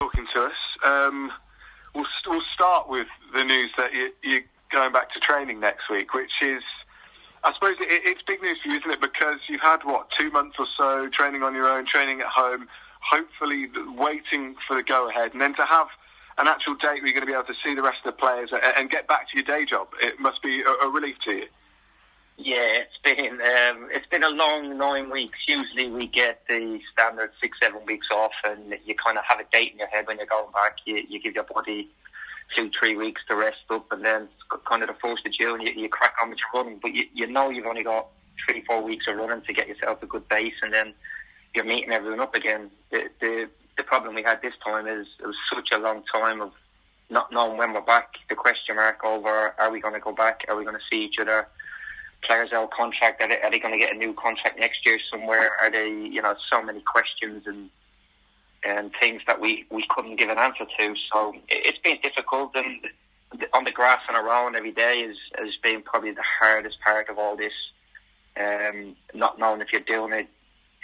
Talking to us. We'll start with the news that you're going back to training next week, which is, I suppose, it's big news for you, isn't it? Because you've had, 2 months or so training on your own, training at home, hopefully waiting for the go-ahead, and then to have an actual date where you're going to be able to see the rest of the players and get back to your day job. It must be a relief to you. Yeah, it's been a long 9 weeks. Usually we get the standard 6-7 weeks off, and you kind of have a date in your head when you're going back. You give your body 2-3 weeks to rest up, and then kind of the 1st of June you crack on with your running. But you know you've only got 3-4 weeks of running to get yourself a good base, and then you're meeting everyone up again. The problem we had this time is it was such a long time of not knowing when we're back. The question mark over, are we going to go back? Are we going to see each other? Players out of contract, are they going to get a new contract next year somewhere? Are they, so many questions and things that we couldn't give an answer to. So it's been difficult, and on the grass and around every day has been probably the hardest part of all this. Not knowing if you're doing it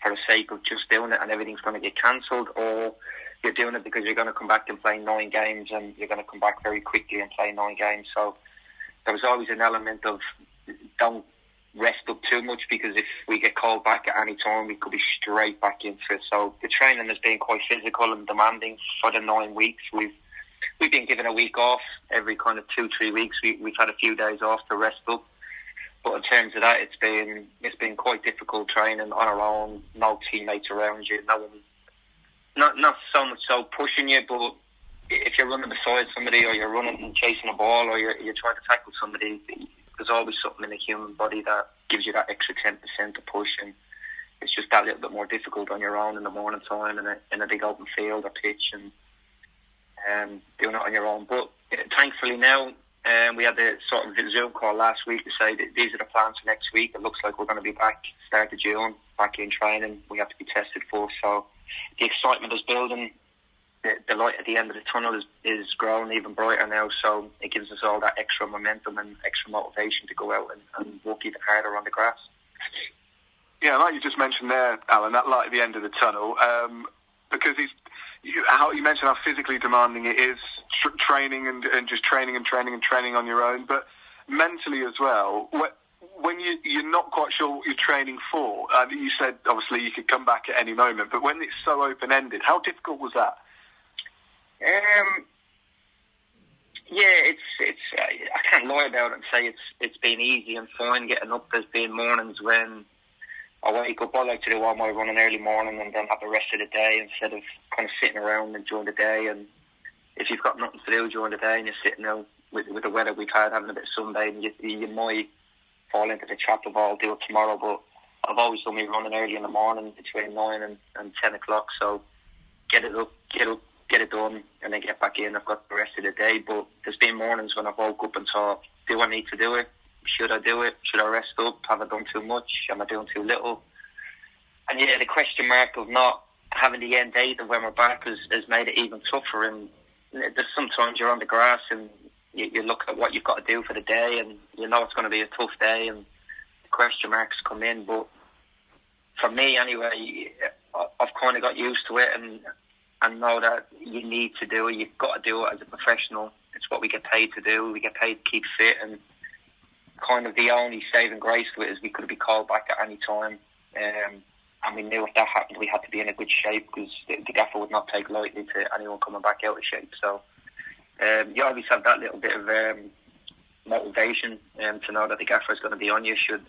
for the sake of just doing it and everything's going to get cancelled, or you're doing it because you're going to come back and play 9 games and you're going to come back very quickly and play 9 games. So there was always an element of don't rest up too much, because if we get called back at any time, we could be straight back into it. So the training has been quite physical and demanding for the 9 weeks. We've been given a week off every kind of 2-3 weeks. We've had a few days off to rest up. But in terms of that, it's been quite difficult training on our own. No teammates around you. No one, not so much so pushing you, but if you're running beside somebody, or you're running and chasing a ball, or you're trying to tackle somebody, there's always something in the human body that gives you that extra 10% to push, and it's just that little bit more difficult on your own in the morning time in a big open field or pitch, and doing it on your own. But thankfully now, we had the sort of Zoom call last week to say that these are the plans for next week. It looks like we're going to be back start of June, back in training. We have to be tested first, so the excitement is building. The light at the end of the tunnel is growing even brighter now, so it gives us all that extra momentum and extra motivation to go out and work even harder on the grass. Yeah, like you just mentioned there, Alan, that light at the end of the tunnel, because you mentioned how physically demanding it is, training and just training on your own, but mentally as well. When you're not quite sure what you're training for, you said obviously you could come back at any moment, but when it's so open-ended, how difficult was that? It's I can't lie about it and say it's been easy and fine getting up. There's been mornings when I wake up, I like to do all my running early morning and then have the rest of the day instead of kind of sitting around during the day. And if you've got nothing to do during the day and you're sitting out with the weather we've had, having a bit of sunbathing, you might fall into the trap of I'll do it tomorrow. But I've always done me running early in the morning between 9 and 10 o'clock. So get it done, and then get back in. I've got the rest of the day. But there's been mornings when I've woke up and thought, do I need to do it? Should I do it? Should I rest up? Have I done too much? Am I doing too little? And yeah, the question mark of not having the end date of when we're back has made it even tougher. And there's sometimes you're on the grass and you look at what you've got to do for the day, and you know it's going to be a tough day, and the question marks come in. But for me anyway, I've kind of got used to it, and know that you need to do it. You've got to do it as a professional. It's what we get paid to do. We get paid to keep fit, and kind of the only saving grace to it is we could be called back at any time. And we knew if that happened, we had to be in a good shape, because the gaffer would not take lightly to anyone coming back out of shape. So you always have that little bit of motivation to know that the gaffer is going to be on you should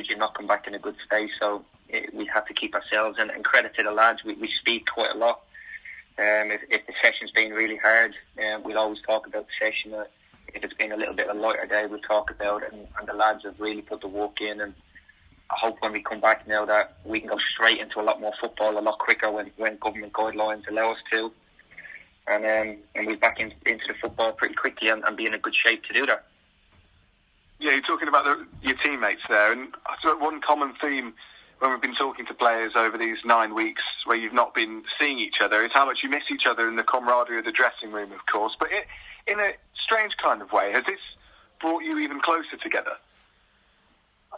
you not come back in a good state. So we had to keep ourselves, and credit to the lads, we speak quite a lot. If the session's been really hard, we'll always talk about the session. If it's been a little bit of a lighter day, we'll talk about it, and the lads have really put the work in, and I hope when we come back now that we can go straight into a lot more football a lot quicker when government guidelines allow us to, and we're back into the football pretty quickly and be in a good shape to do that. Yeah, you're talking about your teammates there, and I thought one common theme when we've been talking to players over these 9 weeks where you've not been seeing each other is how much you miss each other in the camaraderie of the dressing room, of course, but in a strange kind of way. Has this brought you even closer together?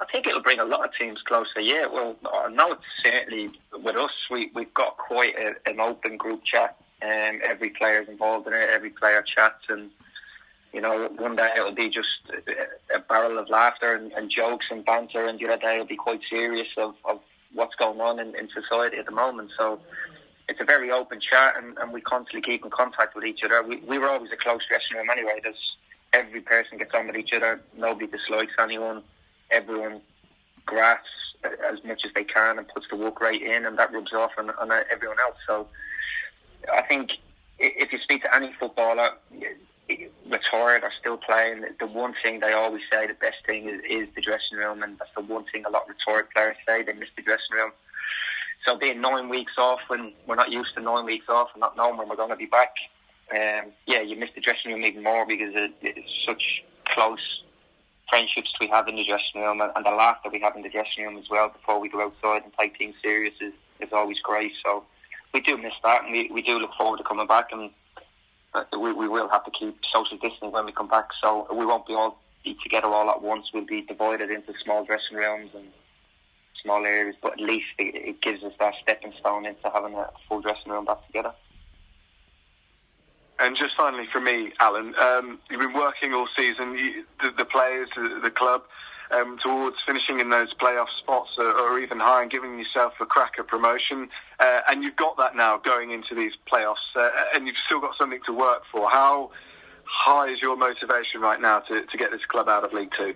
I think it'll bring a lot of teams closer, yeah. Well, I know it's certainly with us, we've got quite an open group chat. Every player's involved in it. Every player chats, and one day it'll be just a barrel of laughter and jokes and banter, and the other day it'll be quite serious of what's going on in society at the moment. So it's a very open chat, and we constantly keep in contact with each other. We were always a close dressing room anyway. Every person gets on with each other. Nobody dislikes anyone. Everyone grasps as much as they can and puts the work rate in, and that rubs off on everyone else. So I think if you speak to any footballer, retired or still playing, the one thing they always say, the best thing is the dressing room, and that's the one thing a lot of retired players say, they miss the dressing room. So being 9 weeks off, when we're not used to 9 weeks off and not knowing when we're going to be back, you miss the dressing room even more, because it's such close friendships we have in the dressing room, and the laughter we have in the dressing room as well before we go outside and take things serious is always great. So we do miss that, and we do look forward to coming back, and we will have to keep social distancing when we come back, so we won't be together all at once. We'll be divided into small dressing rooms and small areas, but at least it gives us that stepping stone into having a full dressing room back together. And just finally for me, Alan, you've been working all season, the players, the club, towards finishing in those playoff spots or even higher and giving yourself a crack at promotion. And you've got that now going into these playoffs, and you've still got something to work for. How high is your motivation right now to get this club out of League Two?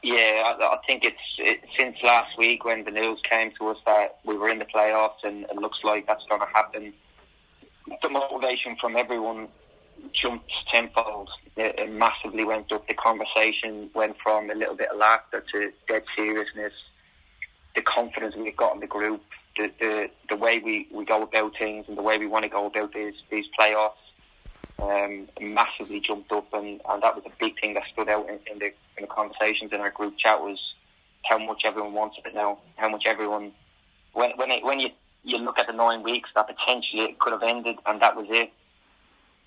Yeah, I think it's since last week when the news came to us that we were in the playoffs and it looks like that's going to happen. The motivation from everyone jumped tenfold. It massively went up. The conversation went from a little bit of laughter to dead seriousness. The confidence we've got in the group, the way we go about things and the way we want to go about these playoffs, massively jumped up, and that was a big thing that stood out in the conversations in our group chat, was how much everyone wants it now, how much everyone, when you look at the 9 weeks that potentially it could have ended and that was it,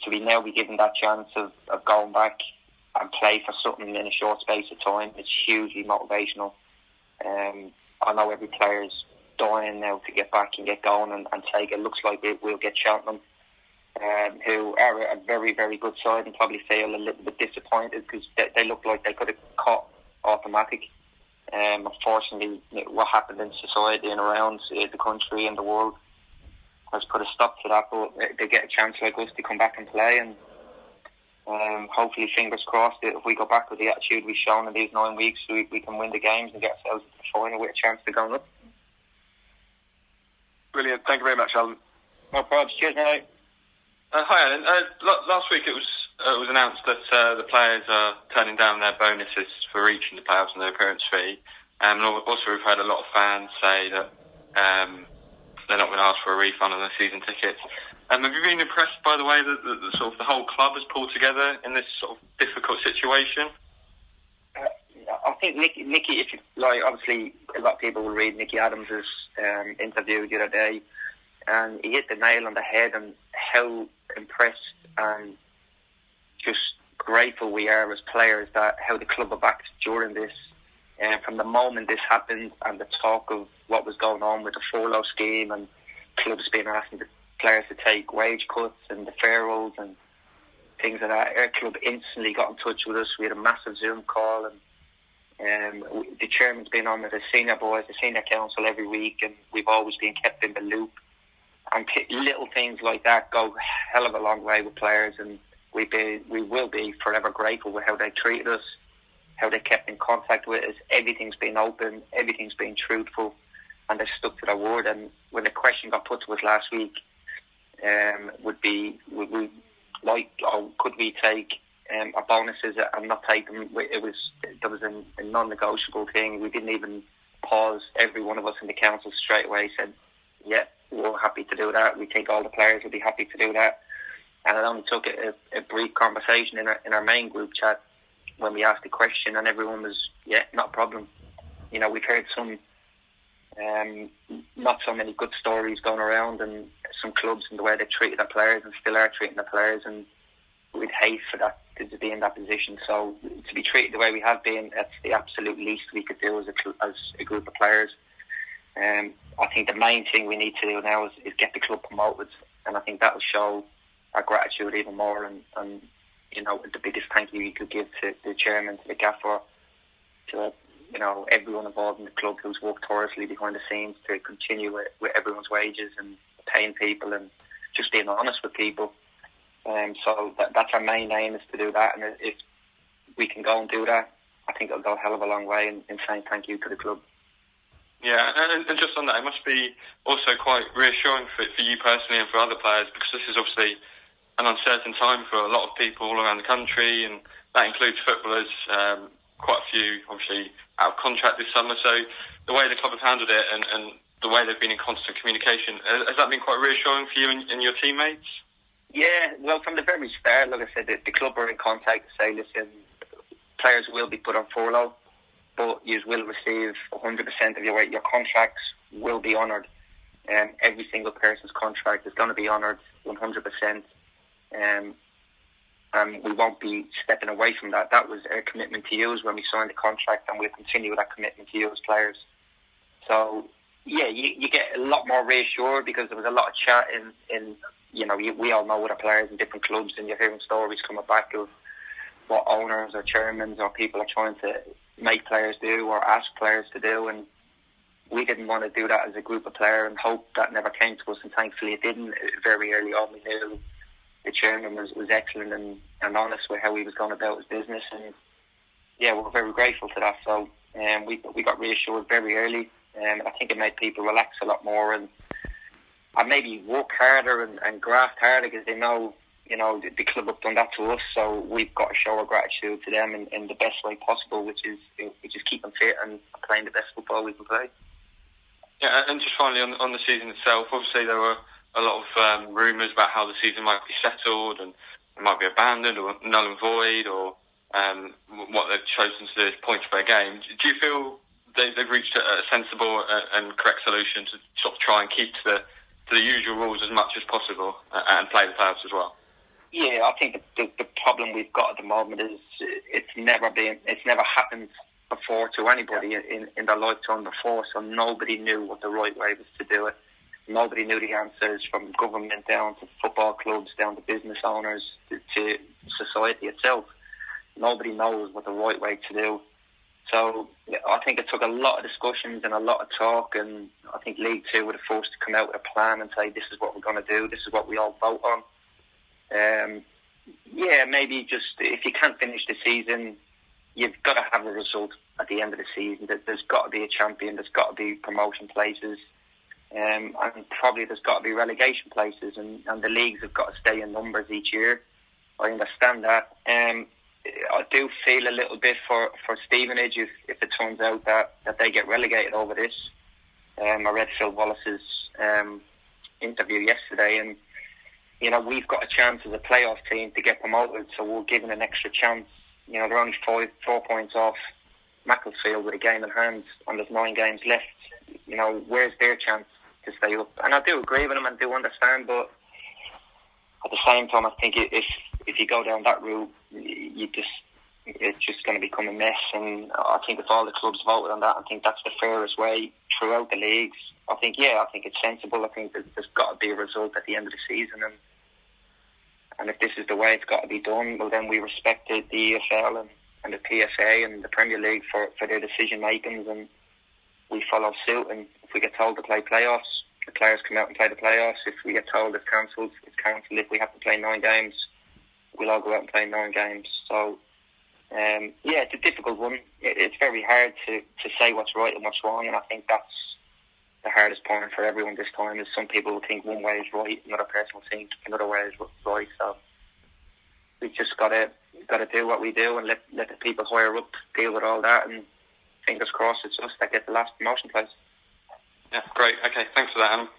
to be now be given that chance of going back and play for something in a short space of time, it's hugely motivational. I know every player's dying now to get back and get going and take it. Looks like we'll get Cheltenham, who are a very, very good side, and probably feel a little bit disappointed because they look like they could have caught automatic. Unfortunately, what happened in society and around the country and the world has put a stop to that, but they get a chance like us to come back and play, and hopefully, fingers crossed, if we go back with the attitude we've shown in these 9 weeks, we can win the games and get ourselves to the final with a chance to go up. Brilliant. Thank you very much, Alan. No problems. Cheers, mate. Hi, Alan. Last week it was announced that the players are turning down their bonuses for reaching the playoffs and their appearance fee. And also we've had a lot of fans say that they're not going to ask for a refund on their season tickets. Have you been impressed by the way that the sort of the whole club has pulled together in this sort of difficult situation? I think Nicky, if you, like, obviously a lot of people will read Nicky Adams' interview the other day, and he hit the nail on the head on how impressed and just grateful we are as players that how the club are back during this. And from the moment this happened and the talk of what was going on with the furlough scheme and clubs being asking the players to take wage cuts and deferrals and things like that, our club instantly got in touch with us. We had a massive Zoom call, and the chairman's been on with the senior boys, the senior council every week, and we've always been kept in the loop. And little things like that go a hell of a long way with players, and we will be forever grateful with how they treated us, how they kept in contact with us. Everything's been open, everything's been truthful, and they've stuck to their word. And when the question got put to us last week, could we take our bonuses and not take them? There was a non-negotiable thing. We didn't even pause. Every one of us in the council straight away said, yeah, we're happy to do that. We think all the players will be happy to do that. And it only took a brief conversation in our main group chat when we asked the question, and everyone was, yeah, not a problem. You know, we've heard some not so many good stories going around, and some clubs and the way they treated their players and still are treating their players, and we'd hate for that to be in that position. So to be treated the way we have been, that's the absolute least we could do as a group of players. I think the main thing we need to do now is get the club promoted and I think that will show our gratitude even more. And you know, the biggest thank you could give to the chairman, to the gaffer, to everyone involved in the club who's worked tirelessly behind the scenes to continue with everyone's wages and paying people and just being honest with people. So that's our main aim, is to do that. And if we can go and do that, I think it'll go a hell of a long way in saying thank you to the club. Yeah, and just on that, it must be also quite reassuring for you personally and for other players, because this is obviously an uncertain time for a lot of people all around the country, and that includes footballers. Quite a few, obviously, out of contract this summer. So the way the club have handled it and the way they've been in constant communication, has that been quite reassuring for you and your teammates? Yeah, well, from the very start, like I said, the club are in contact to say, listen, players will be put on furlough, but you will receive 100% of your contracts will be honoured. Every single person's contract is going to be honoured 100%. And we won't be stepping away from that. That was our commitment to you when we signed the contract, and we'll continue that commitment to you as players. So, yeah, you get a lot more reassured, because there was a lot of chat in we all know other players in different clubs, and you're hearing stories coming back of what owners or chairmen or people are trying to make players do or ask players to do, and we didn't want to do that as a group of players and hope that never came to us, and thankfully it didn't. Very early on we knew the chairman was excellent and honest with how he was going about his business, and yeah, we're very grateful to that. So we got reassured very early, and I think it made people relax a lot more and maybe work harder and graft harder, because they know the club have done that to us, so we've got to show our gratitude to them in the best way possible, which is keep them fit and playing the best football we can play. Yeah, and just finally on the season itself, obviously there were a lot of rumours about how the season might be settled and it might be abandoned or null and void, or what they've chosen to do is points per game. Do you feel they've reached a sensible and correct solution to sort of try and keep to the usual rules as much as possible and play the playoffs as well? Yeah, I think the problem we've got at the moment is it's never happened before to anybody in their lifetime before, so nobody knew what the right way was to do it. Nobody knew the answers, from government down to football clubs, down to business owners, to society itself. Nobody knows what the right way to do. So I think it took a lot of discussions and a lot of talk, and I think League Two were the first to come out with a plan and say, this is what we're going to do, this is what we all vote on. Maybe just if you can't finish the season, you've got to have a result at the end of the season. There's got to be a champion, there's got to be promotion places, and probably there's got to be relegation places, and the leagues have got to stay in numbers each year. I understand that. I do feel a little bit for Stevenage if it turns out that they get relegated over this. I read Phil Wallace's interview yesterday, and we've got a chance as a playoff team to get promoted, so we're given an extra chance. They're only 4 points off Macclesfield with a game in hand, and there's 9 games left. Where's their chance to stay up? And I do agree with them and do understand, but at the same time, I think if you go down that route, it's just going to become a mess. And I think if all the clubs voted on that, I think that's the fairest way throughout the leagues. I think it's sensible. I think there's got to be a result at the end of the season, and if this is the way it's got to be done, well, then we respect the EFL and the PFA and the Premier League for their decision makings, and we follow suit. And if we get told to play playoffs, the players come out and play the playoffs. If we get told it's cancelled, it's cancelled. If we have to play 9 games, we'll all go out and play 9 games. So, it's a difficult one. It's very hard to say what's right and what's wrong, and I think that's the hardest point for everyone this time. Is some people will think one way is right, another person will think another way is right. So we've just got to do what we do and let the people higher up deal with all that, and fingers crossed it's us that get the last promotion place. Yeah, great. Okay, thanks for that, Adam.